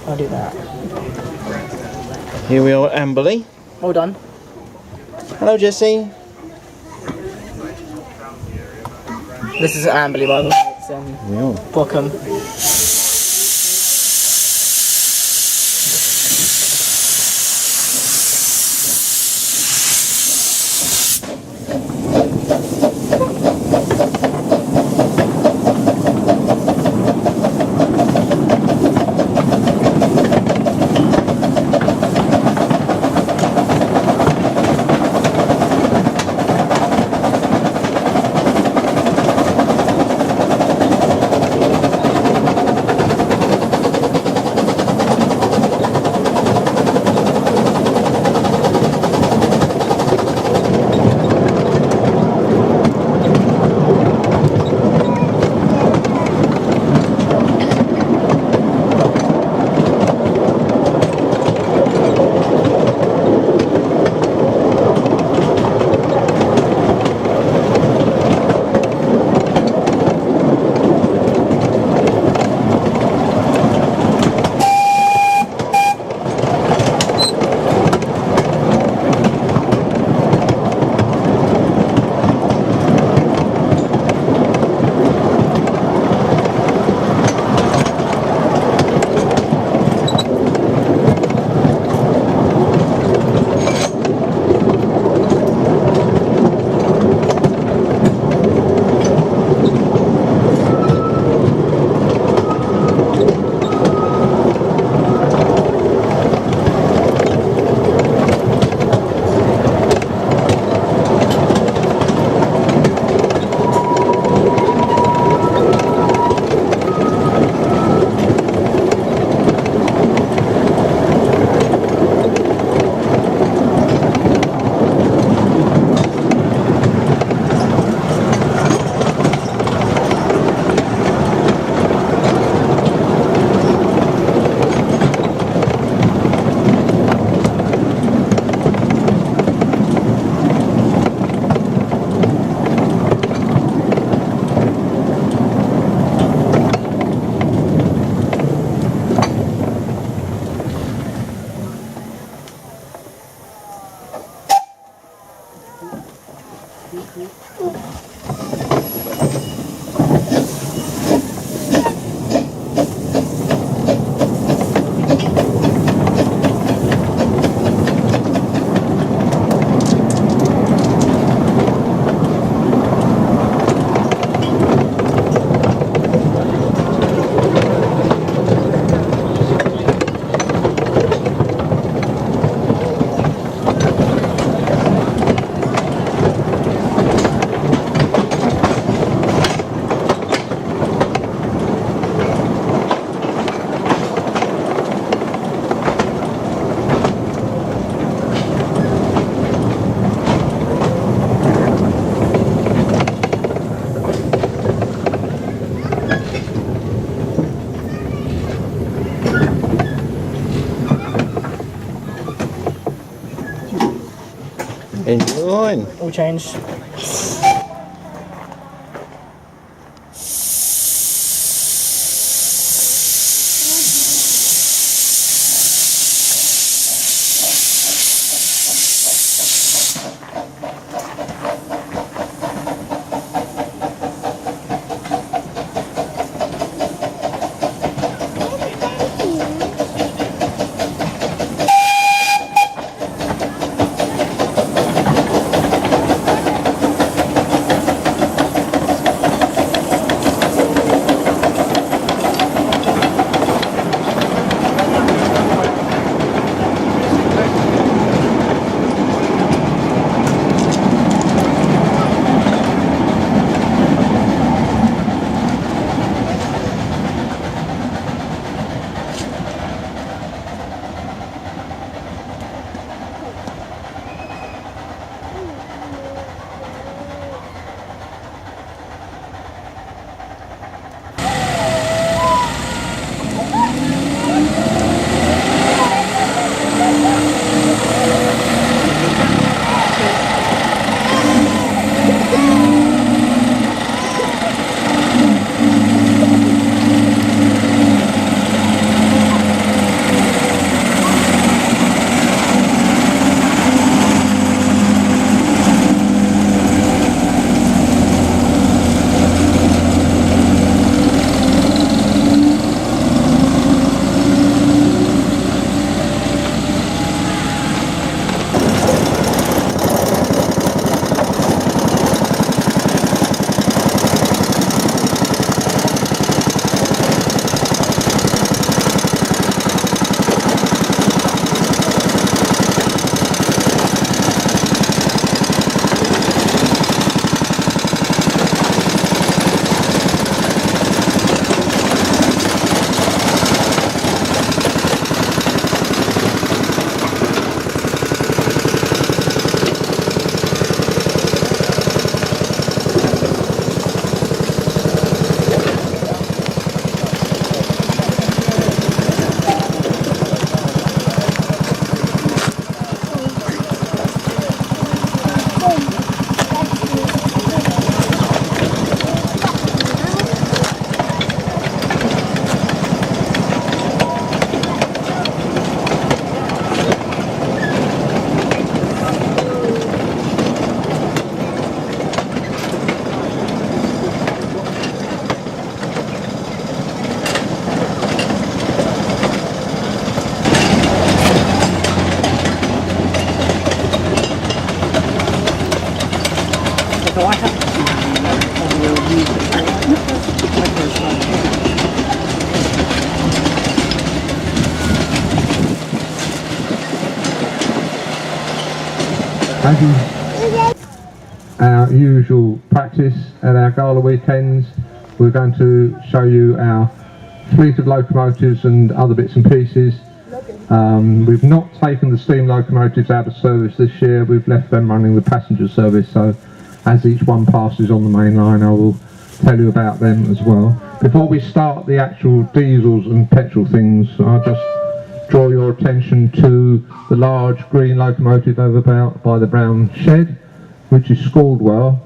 I'll do that. Here we are at Amberley. All done. Hello, Jesse. This is Amberley, by the way. It's Bookham. Enjoy. All changed. As is our usual practice at our gala weekends, we're going to show you our fleet of locomotives and other bits and pieces. We've not taken the steam locomotives out of service this year, we've left them running the passenger service, so as each one passes on the main line I will tell you about them as well. Before we start the actual diesels and petrol things, I'll just draw your attention to the large green locomotive over by the brown shed, which is Scaldwell,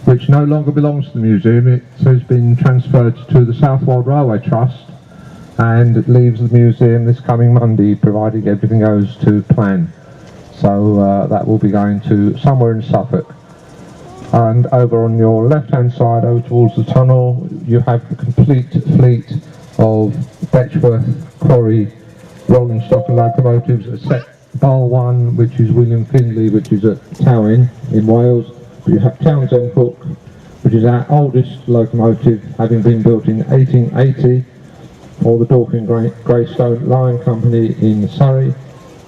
which no longer belongs to the museum. It has been transferred to the Southwold Railway Trust, and it leaves the museum this coming Monday, providing everything goes to plan. So that will be going to somewhere in Suffolk. And over on your left-hand side, over towards the tunnel, you have the complete fleet of Betchworth Quarry rolling stock and locomotives, except bar one, which is William Findlay, which is at Towyn in Wales. But you have Townsend Hook, which is our oldest locomotive, having been built in 1880 for the Dorking Greystone Line Company in Surrey.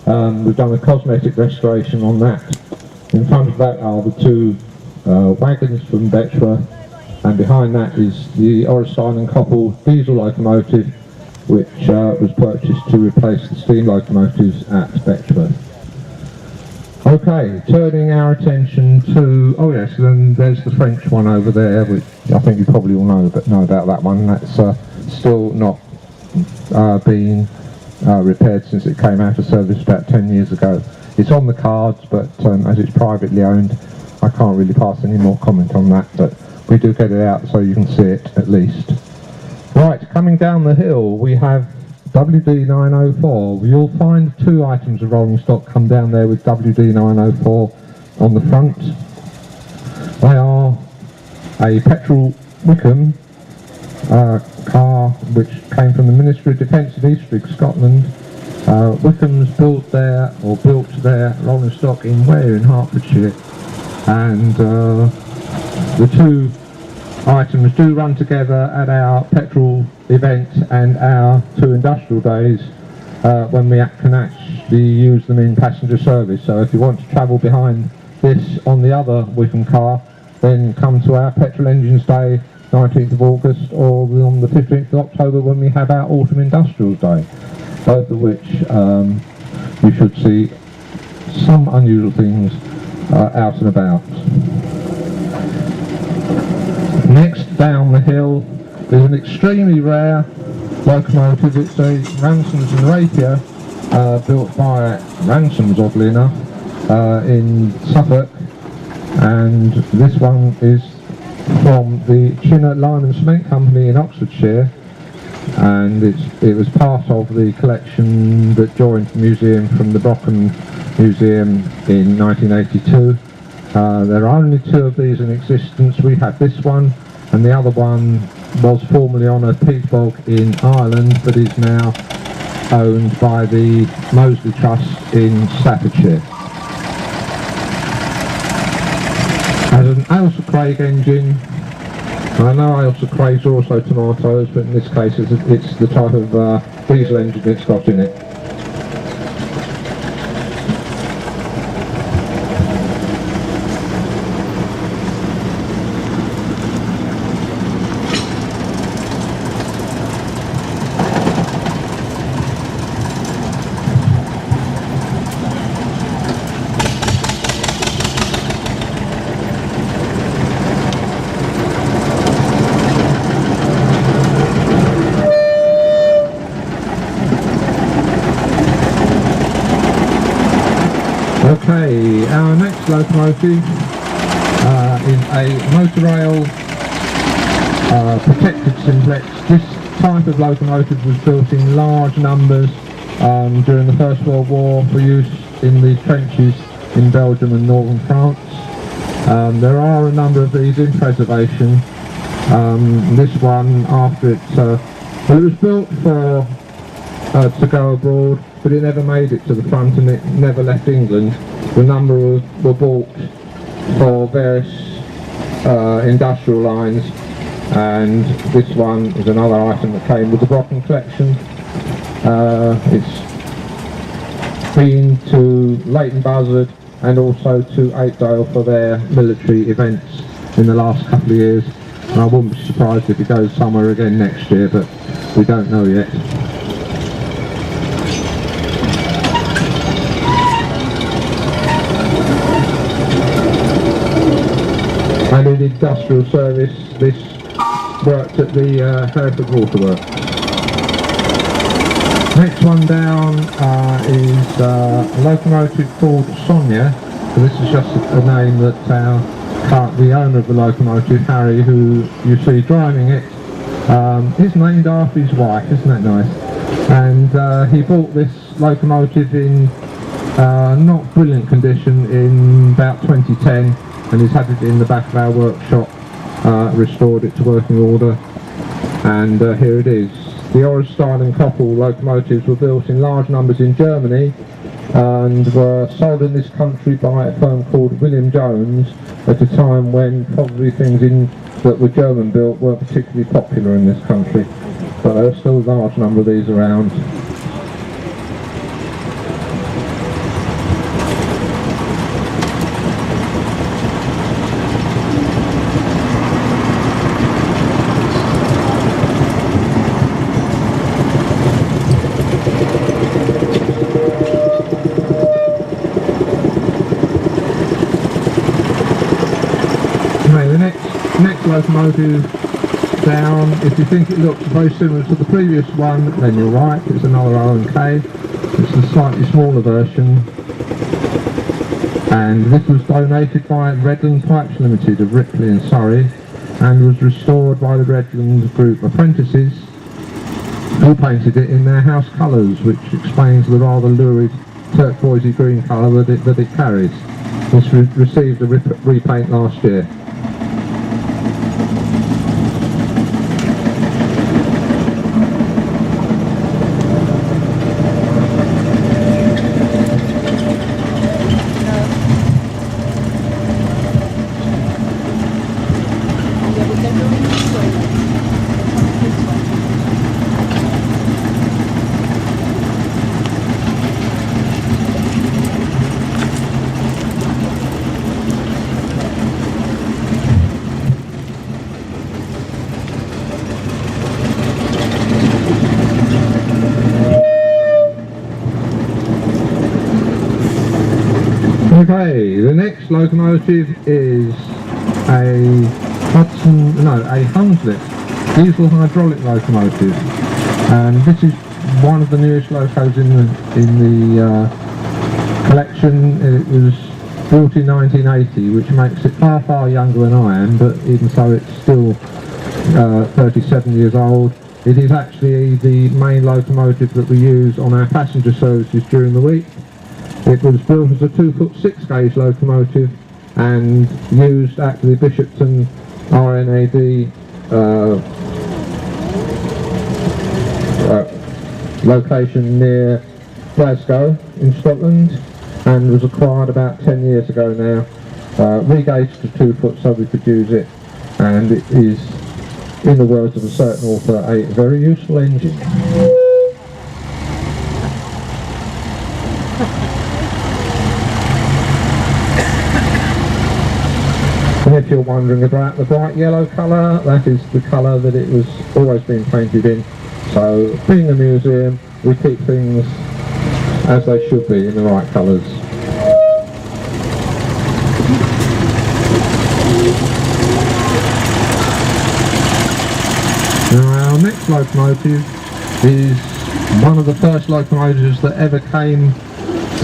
We've done a cosmetic restoration on that. In front of that are the two wagons from Betchworth, and behind that is the Orrestein and Coppell diesel locomotive, which was purchased to replace the steam locomotives at Betchworth. Okay, turning our attention to, oh yes, then there's the French one over there, which I think you probably all know about that one. That's still not been repaired since it came out of service about 10 years ago. It's on the cards, but as it's privately owned, I can't really pass any more comment on that, but we do get it out so you can see it at least. Right, coming down the hill we have WD904. You'll find two items of rolling stock come down there with WD904 on the front. They are a petrol Wickham car which came from the Ministry of Defence in Eastridge, Scotland. Wickham's built their rolling stock in Ware in Hertfordshire, and the two items do run together at our petrol event and our two industrial days when we can actually use them in passenger service. So if you want to travel behind this on the other Wickham car, then come to our petrol engines day 19th of August, or on the 15th of October when we have our autumn industrials day, both of which you should see some unusual things out and about. Next down the hill is an extremely rare locomotive. It's a Ransoms and Rapier, built by Ransoms, oddly enough, in Suffolk, and this one is from the Chinner Lime and Cement Company in Oxfordshire, and it was part of the collection that joined the museum from the Brockham Museum in 1982. There are only two of these in existence. We have this one, and the other one was formerly on a peat bog in Ireland, but is now owned by the Moseley Trust in Staffordshire. Has an Ailsa Craig engine. I know Ailsa Craigs are also tomatoes, but in this case it's the type of diesel engine it's got in it. Okay, our next locomotive is a monorail protected simplex. This type of locomotive was built in large numbers during the First World War for use in the trenches in Belgium and northern France. There are a number of these in preservation. This one, after it was built for to go abroad, but it never made it to the front and it never left England. The number were bought for various industrial lines, and this one is another item that came with the Brocken collection. It's been to Leighton Buzzard and also to Apedale for their military events in the last couple of years, and I wouldn't be surprised if it goes somewhere again next year, but we don't know yet. And in industrial service, this worked at the Hereford Waterworks. Next one down is a locomotive called Sonia. So this is just a name that the owner of the locomotive, Harry, who you see driving it, is named after his wife. Isn't that nice? And he bought this locomotive in not brilliant condition in about 2010, and he's had it in the back of our workshop, restored it to working order, and here it is. The Orrestein and Koppel locomotives were built in large numbers in Germany and were sold in this country by a firm called William Jones at a time when probably things that were German built weren't particularly popular in this country, but there are still a large number of these around. Next locomotive down, if you think it looks very similar to the previous one, then you're right, it's another O&K. It's a slightly smaller version, and this was donated by Redland Pipes Limited of Ripley in Surrey, and was restored by the Redland Group apprentices, who painted it in their house colours, which explains the rather lurid turquoisey green colour that it carries. This received a repaint last year. Okay, the next locomotive is a Hunslet diesel hydraulic locomotive, and this is one of the newest locos in the collection. It was built in 1980, which makes it far younger than I am, but even so it's still 37 years old. It is actually the main locomotive that we use on our passenger services during the week. It was built as a 2-foot 6-gauge locomotive and used at the Bishopton RNAD location near Glasgow in Scotland, and was acquired about 10 years ago now. Regauged to 2 foot so we could use it, and it is, in the words of a certain author, a very useful engine. And if you're wondering about the bright yellow colour, that is the colour that it was always been painted in. So, being a museum, we keep things as they should be in the right colours. Now our next locomotive is one of the first locomotives that ever came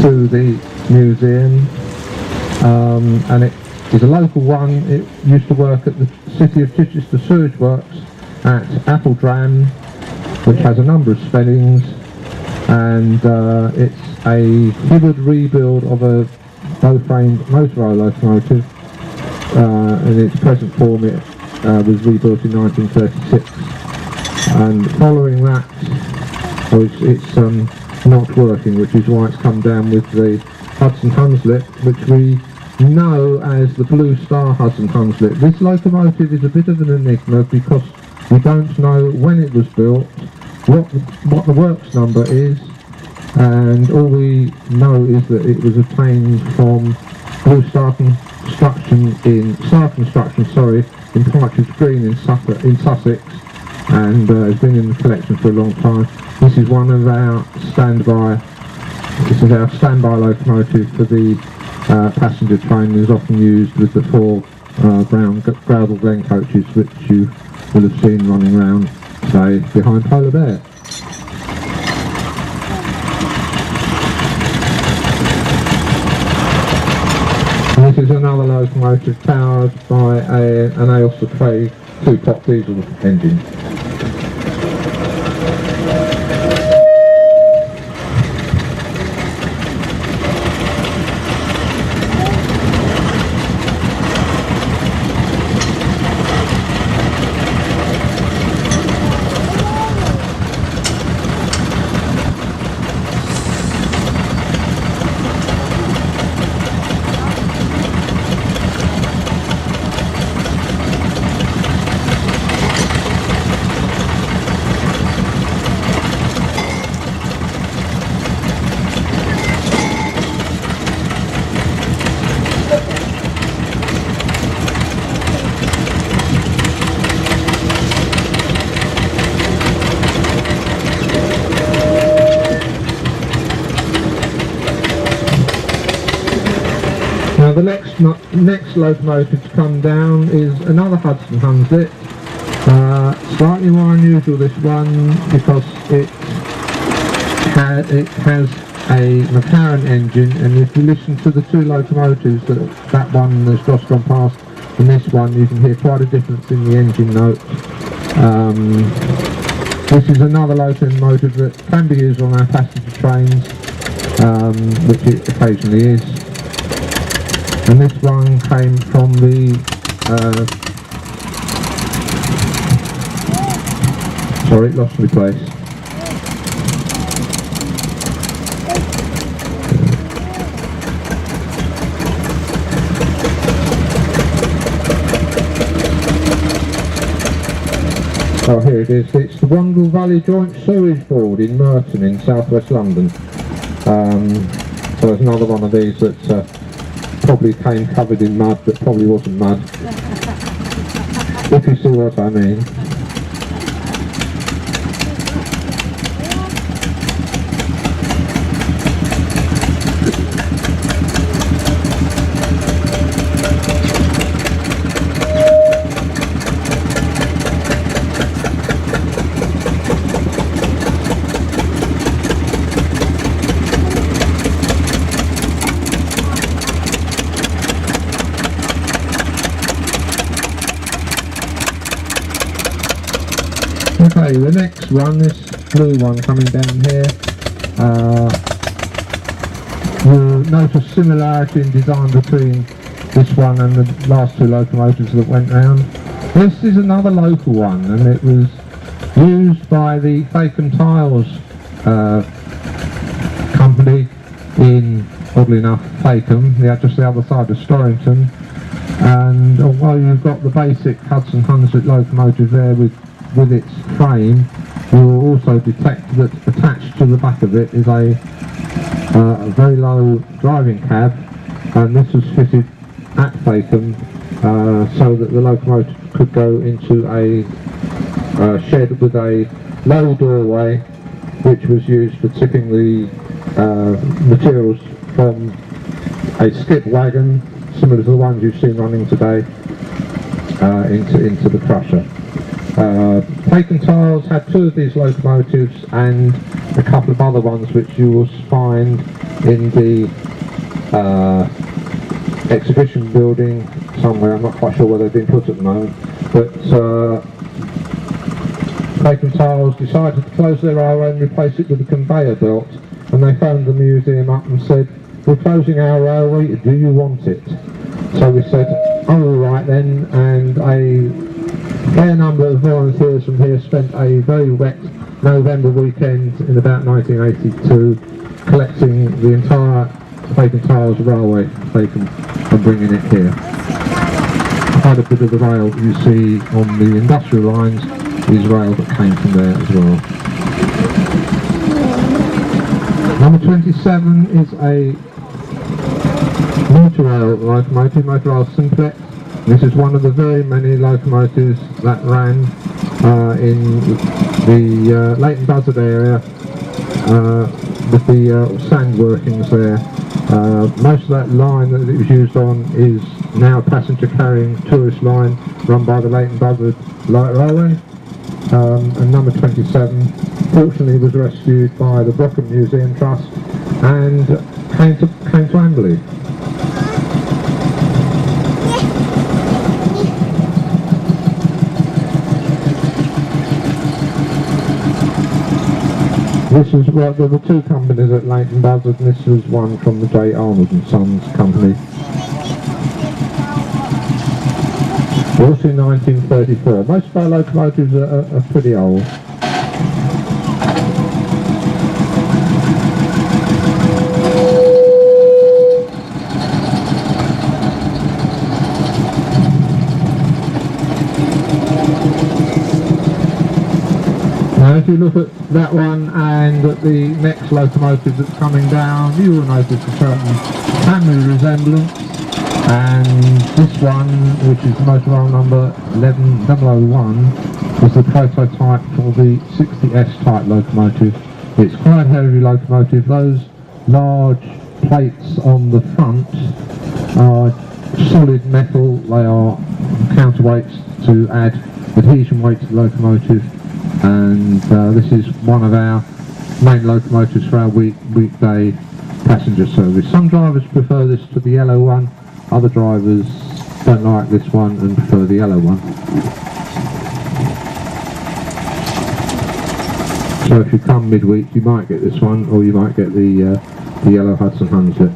to the museum, and it is a local one. It used to work at the City of Chichester Sewage Works at Appledram, which has a number of spellings, and it's a Hibbard rebuild of a low-framed monorail locomotive. In its present form it was rebuilt in 1936, and following that it's not working, which is why it's come down with the Hudson Hunslet, which we know as the Blue Star Hudson Hunslet. This locomotive is a bit of an enigma because we don't know when it was built, what the works number is, and all we know is that it was obtained from Blue Star Construction in Partridge Green in Sussex, and has been in the collection for a long time. This is one of our standby locomotive for the passenger train. Is often used with the 4 brown Gravel Glen coaches, which you will have seen running around, say, behind Polar Bear. And this is another locomotive powered by an Ailsa Craig 2-pot diesel engine. Now the next locomotive to come down is another Hudson Hunslet. Slightly more unusual, this one, because it has a McLaren engine, and if you listen to the 2 locomotives, that one that's just gone past and this one, you can hear quite a difference in the engine notes. This is another locomotive that can be used on our passenger trains, which it occasionally is. And this one came from the sorry, lost my place. Oh, here it is. It's the Wandle Valley Joint Sewage Board in Merton in southwest London. So there's another one of these that's probably came covered in mud, but probably wasn't mud. If you see what I mean. Okay, the next one, this blue one coming down here, you'll notice similarity in design between this one and the last 2 locomotives that went round. This is another local one, and it was used by the Faken Tiles company in, oddly enough, Faken, just the other side of Storrington. And although you've got the basic Hudson Hunslet locomotive there with its frame, you will also detect that attached to the back of it is a very low driving cab, and this was fitted at Faken so that the locomotive could go into a shed with a low doorway, which was used for tipping the materials from a skip wagon, similar to the ones you've seen running today, into the crusher. Faken Tiles had 2 of these locomotives and a couple of other ones which you will find in the exhibition building somewhere. I'm not quite sure where they've been put at the moment, but Faken Tiles decided to close their railway and replace it with a conveyor belt, and they phoned the museum up and said, "We're closing our railway, do you want it?" So we said, "Oh, all right then," and a fair number of volunteers from here spent a very wet November weekend in about 1982 collecting the entire taking Tars Railway and bringing it here. Quite a bit of the rail you see on the industrial lines is rail that came from there as well. Number 27 is a monorail locomotive, monorail simplex. This is one of the very many locomotives that ran in the Leighton Buzzard area with the sand workings there. Most of that line that it was used on is now a passenger carrying tourist line run by the Leighton Buzzard Light Railway. And number 27 fortunately was rescued by the Brockham Museum Trust and came to Amberley. This is, well, there were two companies at Leighton Buzzard, and this was one from the J. Arnold and Sons company. Built in 1934. Most of our locomotives are pretty old. Now if you look at that one and at the next locomotive that's coming down, you will notice a certain family resemblance. And this one, which is monorail number 11001, is the prototype for the 60S type locomotive. It's quite a heavy locomotive. Those large plates on the front are solid metal. They are counterweights to add adhesion weight to the locomotive. And this is one of our main locomotives for our weekday passenger service. Some drivers prefer this to the yellow one. Other drivers don't like this one and prefer the yellow one. So if you come midweek, you might get this one, or you might get the yellow Hudson Hunslet.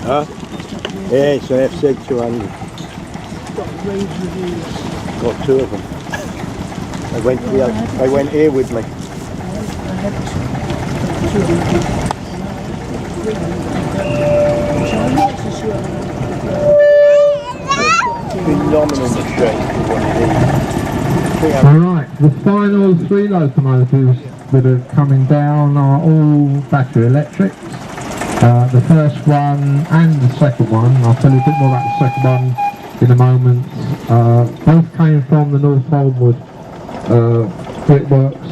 Huh? Yeah, it's an FC 200. Got two of them. They went here with me. Phenomenal machine for what it is. Alright, the final three locomotives that are coming down are all battery electric. The first one and the second one, I'll tell you a bit more about the second one in a moment. Both came from the North Holmwood brickworks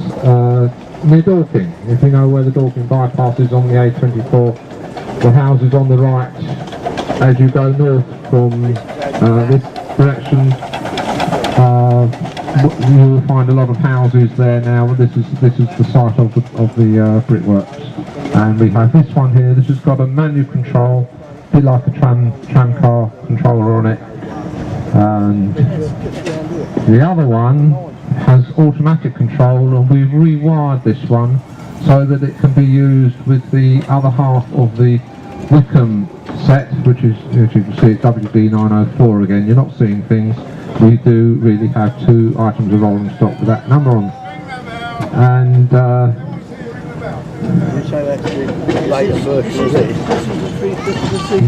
near Dorking. If you know where the Dorking bypass is on the A24, the house is on the right as you go north from this direction. You will find a lot of houses there now. This is the site of the brickworks. And we have this one here. This has got a manual control, a bit like a tram car controller on it. And the other one has automatic control, and we've rewired this one so that it can be used with the other half of the Wickham set, which is, as you can see, it's WB904 again. You're not seeing things. We do really have two items of rolling stock with that number on. And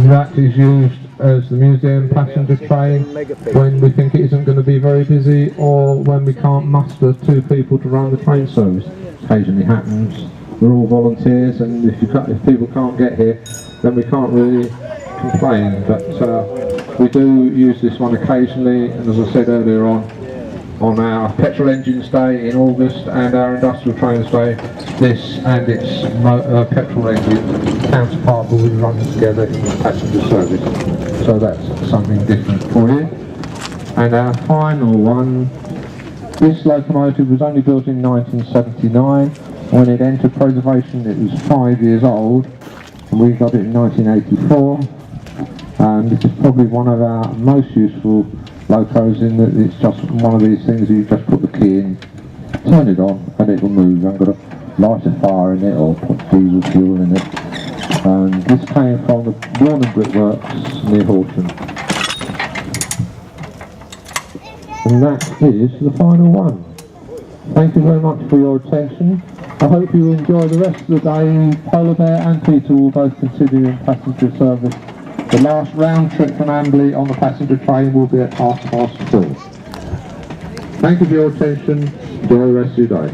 that is used as the museum passenger train when we think it isn't going to be very busy, or when we can't muster two people to run the train service. Occasionally happens. We're all volunteers, and if people can't get here, then we can't really complain. But we do use this one occasionally, and as I said earlier on our petrol engines day in August and our industrial trains day, this and its petrol engine counterpart will be running together in the passenger service. So that's something different for you. And our final one, this locomotive was only built in 1979. When it entered preservation it was 5 years old, and we got it in 1984. And this is probably one of our most useful locos in that it's just one of these things that you just put the key in, turn it on and it will move. You haven't got to light a fire in it or put diesel fuel in it. And this came from the Warner Brickworks near Horsham. And that is the final one. Thank you very much for your attention. I hope you enjoy the rest of the day. Polar Bear and Peter will both consider passenger service. The last round trip from Amberley on the passenger train will be at 4:30. Thank you for your attention. Enjoy the rest of your day.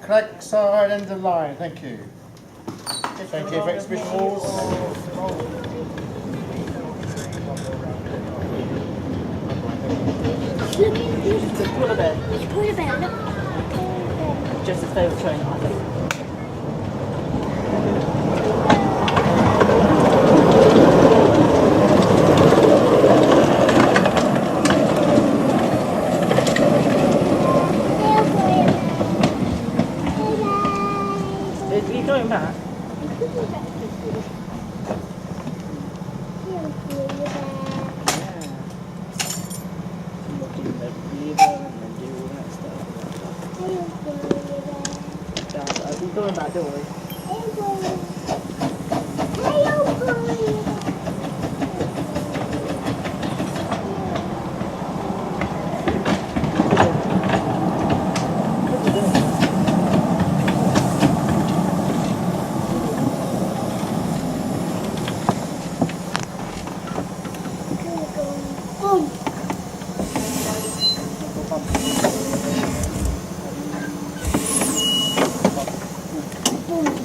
Correct side end of line, thank you. Thank you for exhibition walls. The polar bear. It's polar bear, look. Just his favourite train, I think. Are you going back? We're going back, don't we? Boom.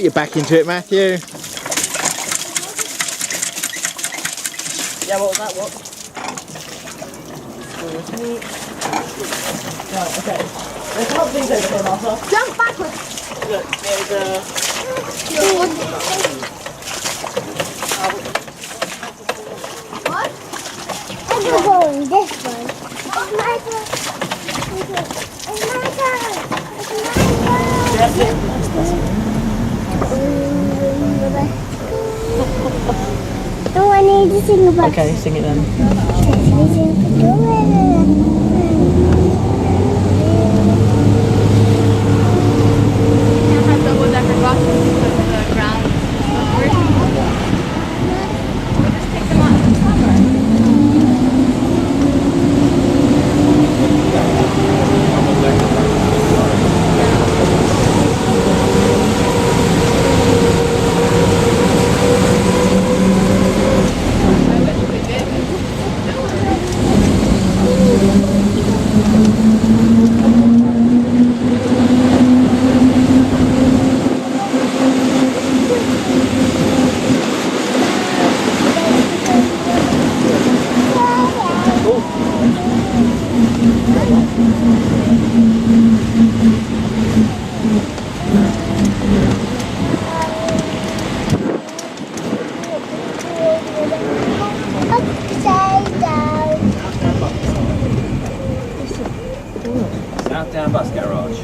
Put your back into it, Matthew. Yeah, what was that? What? Right, okay. There's a lot of things over here, Martha. Jump backwards. Look, there's What? I'm going this one. Oh my god. Oh my god. That's it. Oh, I need to sing about Okay, sing it then. Upside down. Southdown bus garage.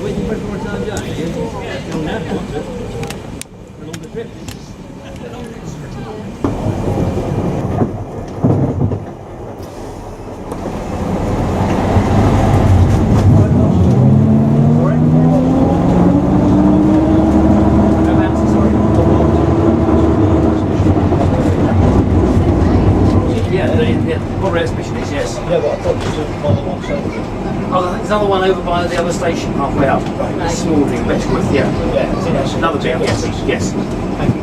Waiting for more time down, you? Yeah, don't have to. For a longer trip. Oh, there's another one over by the other station, halfway up. Right. Small thing, Betchworth, yeah. Yeah, another bit, yes, yes. Thank you.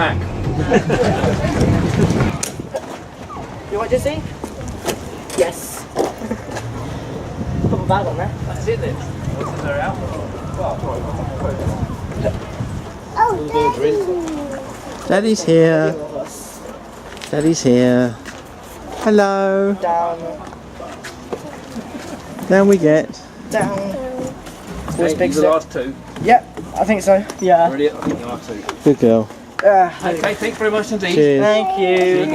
back. You want to see? Yes. Put my bag on there. That's it then. Once they're out. Oh, Daddy's here. Daddy's here. Hello. Down. Down we get. Down. Okay, big the step. last two. Yep, I think so. Yeah. Ready? I think the last two. Good girl. Okay, thanks very much indeed. Cheers. Thank you. See you again.